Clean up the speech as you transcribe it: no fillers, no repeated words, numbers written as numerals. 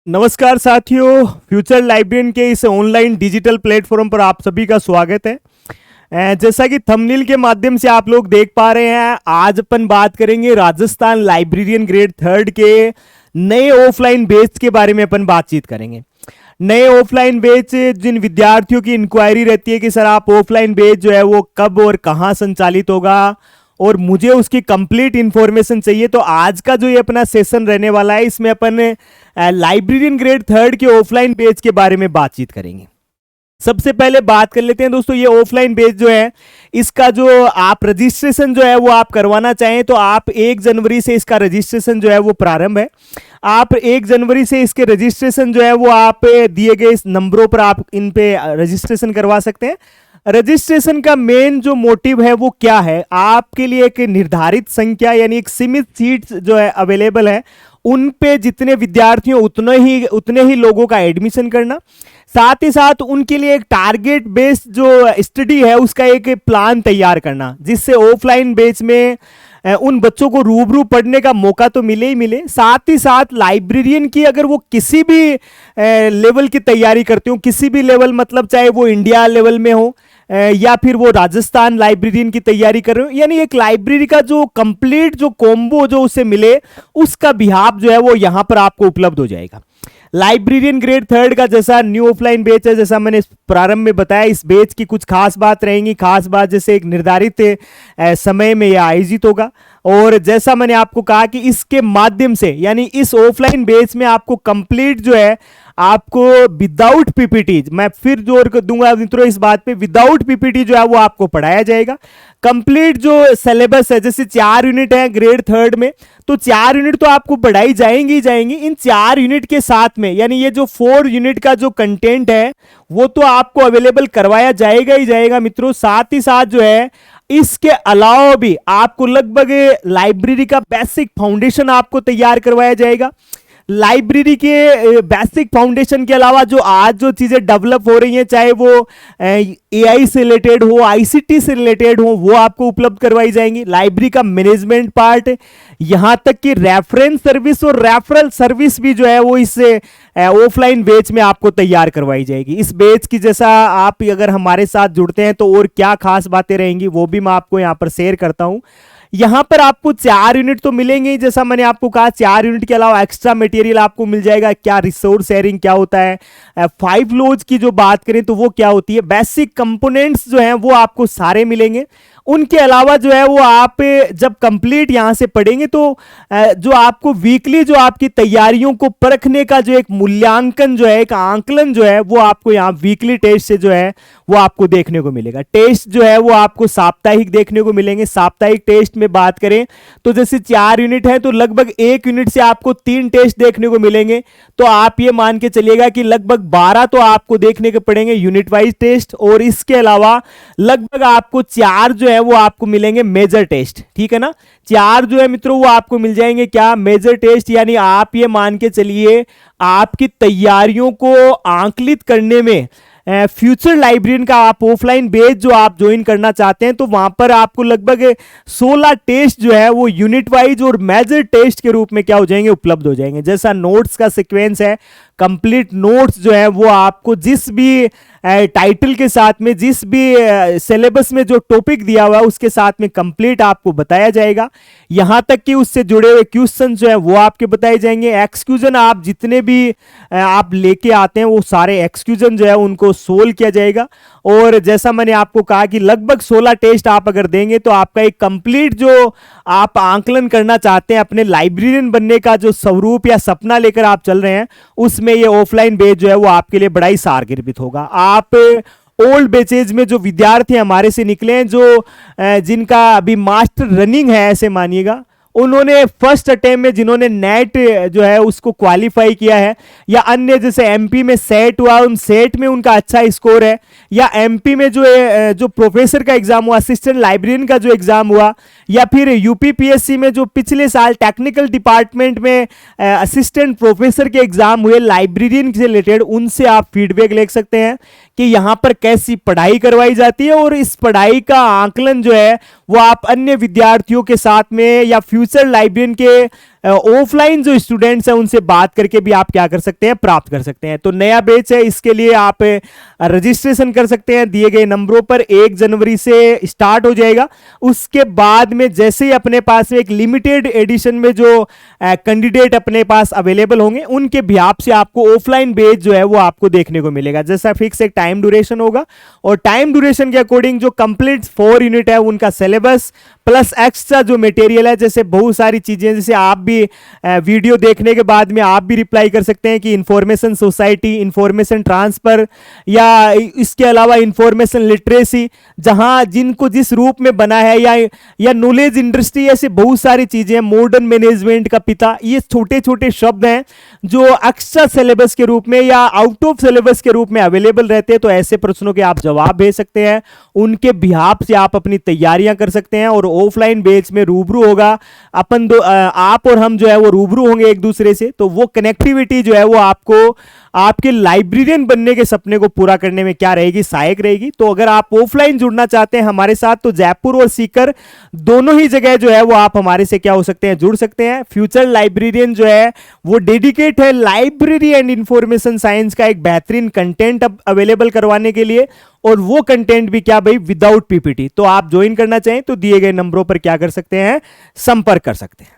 नमस्कार साथियों, future librarian के इस ऑनलाइन डिजिटल प्लेटफॉर्म पर आप सभी का स्वागत है। जैसा कि थंबनेल के माध्यम से आप लोग देख पा रहे हैं, आज अपन बात करेंगे राजस्थान लाइब्रेरियन ग्रेड थर्ड के नए ऑफलाइन बैच के बारे में अपन बातचीत करेंगे। नए ऑफलाइन बैच, जिन विद्यार्थियों की इंक्वायरी रहती है कि सर आप ऑफलाइन बैच जो है वो कब और कहाँ संचालित होगा और मुझे उसकी कंप्लीट इंफॉर्मेशन चाहिए, तो आज का जो ये अपना सेशन रहने वाला है इसमें अपन लाइब्रेरियन ग्रेड थर्ड के ऑफलाइन बैच के बारे में बातचीत करेंगे। सबसे पहले बात कर लेते हैं दोस्तों, ये ऑफलाइन बैच जो है इसका जो आप रजिस्ट्रेशन जो है वो आप करवाना चाहें तो आप 1 जनवरी से इसका रजिस्ट्रेशन जो है वो प्रारंभ है। आप 1 जनवरी से इसके रजिस्ट्रेशन जो है वो आप दिए गए इस नंबरों पर आप इन पे रजिस्ट्रेशन करवा सकते हैं। रजिस्ट्रेशन का मेन जो मोटिव है वो क्या है, आपके लिए एक निर्धारित संख्या यानी एक सीमित सीट जो है अवेलेबल है, उन पे जितने विद्यार्थियों उतने ही लोगों का एडमिशन करना, साथ ही साथ उनके लिए एक टारगेट बेस्ड जो स्टडी है उसका एक प्लान तैयार करना, जिससे ऑफलाइन बैच में उन बच्चों को रूबरू पढ़ने का मौका तो मिले ही मिले, साथ ही साथ लाइब्रेरियन की अगर वो किसी भी लेवल की तैयारी करते हो, किसी भी लेवल मतलब चाहे वो इंडिया लेवल में हो या फिर वो राजस्थान लाइब्रेरियन की तैयारी कर रहे हो, यानी एक लाइब्रेरी का जो कंप्लीट जो कॉम्बो जो उसे मिले उसका बिहाफ जो है वो यहां पर आपको उपलब्ध हो जाएगा। लाइब्रेरियन ग्रेड थर्ड का जैसा न्यू ऑफलाइन बैच है, जैसा मैंने प्रारंभ में बताया, इस बैच की कुछ खास बात रहेंगी। खास बात जैसे एक निर्धारित समय में यह आयोजित होगा और जैसा मैंने आपको कहा कि इसके माध्यम से यानी इस ऑफलाइन बैच में आपको कंप्लीट जो है आपको विदाउट पीपीटी, मैं फिर जोर दूंगा मित्रों इस बात पे, विदाउट पीपीटी जो है वो आपको पढ़ाया जाएगा। कंप्लीट जो सिलेबस है, जैसे 4 यूनिट है ग्रेड थर्ड में, तो 4 यूनिट तो आपको पढ़ाई जाएंगी ही जाएंगी। इन 4 यूनिट के साथ में यानी ये जो 4 यूनिट का जो कंटेंट है वो तो आपको अवेलेबल करवाया जाएगा ही जाएगा मित्रों। साथ ही साथ जो है इसके अलावा भी आपको लगभग लाइब्रेरी का बेसिक फाउंडेशन आपको तैयार करवाया जाएगा। लाइब्रेरी के बेसिक फाउंडेशन के अलावा जो आज जो चीजें डेवलप हो रही हैं, चाहे वो एआई से रिलेटेड हो, आईसीटी से रिलेटेड हो, वो आपको उपलब्ध करवाई जाएंगी। लाइब्रेरी का मैनेजमेंट पार्ट, यहां तक कि रेफरेंस सर्विस और रेफरल सर्विस भी जो है वो इस ऑफलाइन बैच में आपको तैयार करवाई जाएगी। इस बैच की जैसा आप अगर हमारे साथ जुड़ते हैं तो और क्या खास बातें रहेंगी वो भी मैं आपको यहां पर शेयर करता हूं। यहां पर आपको 4 यूनिट तो मिलेंगे ही, जैसा मैंने आपको कहा 4 यूनिट के अलावा एक्स्ट्रा मटेरियल आपको मिल जाएगा। क्या रिसोर्स शेयरिंग क्या होता है, 5 लॉज की जो बात करें तो वो क्या होती है, बेसिक कंपोनेंट्स जो हैं वो आपको सारे मिलेंगे। उनके अलावा जो है वो आप जब कंप्लीट यहां से पढ़ेंगे तो जो आपको वीकली जो आपकी तैयारियों को परखने का जो एक मूल्यांकन जो है, एक आंकलन जो है वो आपको यहाँ वीकली टेस्ट से जो है वो आपको देखने को मिलेगा। टेस्ट जो है वो आपको साप्ताहिक देखने को मिलेंगे। साप्ताहिक टेस्ट में बात करें तो जैसे 4 यूनिट है तो लगभग 1 यूनिट से आपको 3 टेस्ट देखने को मिलेंगे, तो आप ये मान के चलिएगा कि लगभग 12 तो आपको देखने के पड़ेंगे यूनिट वाइज टेस्ट, और इसके अलावा लगभग आपको 4 जो है वो आपको मिलेंगे मेजर टेस्ट। ठीक है ना, 4 जो है मित्रों वो आपको मिल जाएंगे क्या, मेजर टेस्ट। यानी आप ये मान के चलिए आपकी तैयारियों को आंकलित करने में फ्यूचर लाइब्रेरियन का आप ऑफलाइन बैच जो आप ज्वाइन करना चाहते हैं तो वहां पर आपको लगभग 16 टेस्ट जो है वो यूनिट वाइज और मेजर टेस्ट के रूप में क्या हो जाएंगे, उपलब्ध हो जाएंगे। जैसा नोट्स का सीक्वेंस है, कंप्लीट नोट्स जो है वो आपको जिस भी टाइटल के साथ में, जिस भी सिलेबस में जो टॉपिक दिया हुआ है उसके साथ में कंप्लीट आपको बताया जाएगा। यहां तक कि उससे जुड़े हुए क्वेश्चन जो है वो आपके बताए जाएंगे। एक्सक्यूजन आप जितने भी आप लेके आते हैं वो सारे एक्सक्यूजन जो है उनको सोल्व किया जाएगा। और जैसा मैंने आपको कहा कि लगभग 16 टेस्ट आप अगर देंगे तो आपका एक कंप्लीट जो आप आंकलन करना चाहते हैं अपने लाइब्रेरियन बनने का जो स्वरूप या सपना लेकर आप चल रहे हैं, उसमें ये ऑफलाइन बैच जो है वो आपके लिए बड़ा ही सारगिर्भित होगा। आप ओल्ड बैचेज में जो विद्यार्थी हमारे से निकले हैं, जो जिनका अभी मास्टर रनिंग है, ऐसे मानिएगा, उन्होंने फर्स्ट अटेम्प्ट में जिन्होंने नेट जो है उसको क्वालिफाई किया है, या अन्य जैसे एमपी में सेट हुआ, उन सेट में उनका अच्छा स्कोर है, या एमपी में जो प्रोफेसर का एग्जाम हुआ, असिस्टेंट लाइब्रेरियन का जो एग्जाम हुआ, या फिर यूपीपीएससी में जो पिछले साल टेक्निकल डिपार्टमेंट में असिस्टेंट प्रोफेसर के एग्जाम हुए लाइब्रेरियन से रिलेटेड, उनसे आप फीडबैक ले सकते हैं कि यहां पर कैसी पढ़ाई करवाई जाती है, और इस पढ़ाई का आंकलन जो है वो आप अन्य विद्यार्थियों के साथ में या फ्यूचर लाइब्रेरियन के ऑफलाइन जो स्टूडेंट्स हैं उनसे बात करके भी आप क्या कर सकते हैं, प्राप्त कर सकते हैं। तो नया बैच है, इसके लिए आप रजिस्ट्रेशन कर सकते हैं दिए गए नंबरों पर। 1 जनवरी से स्टार्ट हो जाएगा। उसके बाद में जैसे ही अपने पास में एक लिमिटेड एडिशन में जो कैंडिडेट अपने पास अवेलेबल होंगे उनके बिहाफ से आपको ऑफलाइन बैच जो है वो आपको देखने को मिलेगा। जैसा फिक्स एक टाइम ड्यूरेशन होगा और टाइम ड्यूरेशन के अकॉर्डिंग जो कंप्लीट 4 यूनिट है उनका सिलेबस प्लस एक्स्ट्रा जो मटेरियल है, जैसे बहुत सारी चीजें, जैसे आप भी वीडियो देखने के बाद में आप भी रिप्लाई कर सकते हैं कि इंफॉर्मेशन सोसाइटी, इंफॉर्मेशन ट्रांसफर या इसके अलावा इंफॉर्मेशन लिटरेसी, जहां जिनको जिस रूप में बना है, या नॉलेज इंडस्ट्री, ऐसे बहुत सारी चीजें, मॉडर्न मैनेजमेंट का पिता, ये छोटे छोटे शब्द हैं जो एक्स्ट्रा सिलेबस के रूप में या आउट ऑफ सिलेबस के रूप में अवेलेबल रहते हैं। तो ऐसे प्रश्नों के आप जवाब भेज सकते हैं, उनके बिहाफ से आप अपनी तैयारियां कर सकते हैं। और ऑफलाइन बैच में रूबरू होगा, अपन दो आप और हम जो है वो रूबरू होंगे एक दूसरे से। तो वो कनेक्टिविटी जो है वो आपको आपके लाइब्रेरियन बनने के सपने को पूरा करने में क्या रहेगी, सहायक रहेगी। तो अगर आप ऑफलाइन जुड़ना चाहते हैं हमारे साथ तो जयपुर और सीकर दोनों ही जगह जो है वो आप हमारे से क्या हो सकते हैं, जुड़ सकते हैं। फ्यूचर लाइब्रेरियन जो है वो डेडिकेट है लाइब्रेरी एंड इंफॉर्मेशन साइंस का एक बेहतरीन कंटेंट अवेलेबल करवाने के लिए, और वो कंटेंट भी क्या भाई, विदाउट पीपीटी। तो आप ज्वाइन करना चाहें तो दिए गए नंबरों पर क्या कर सकते हैं, संपर्क कर सकते हैं।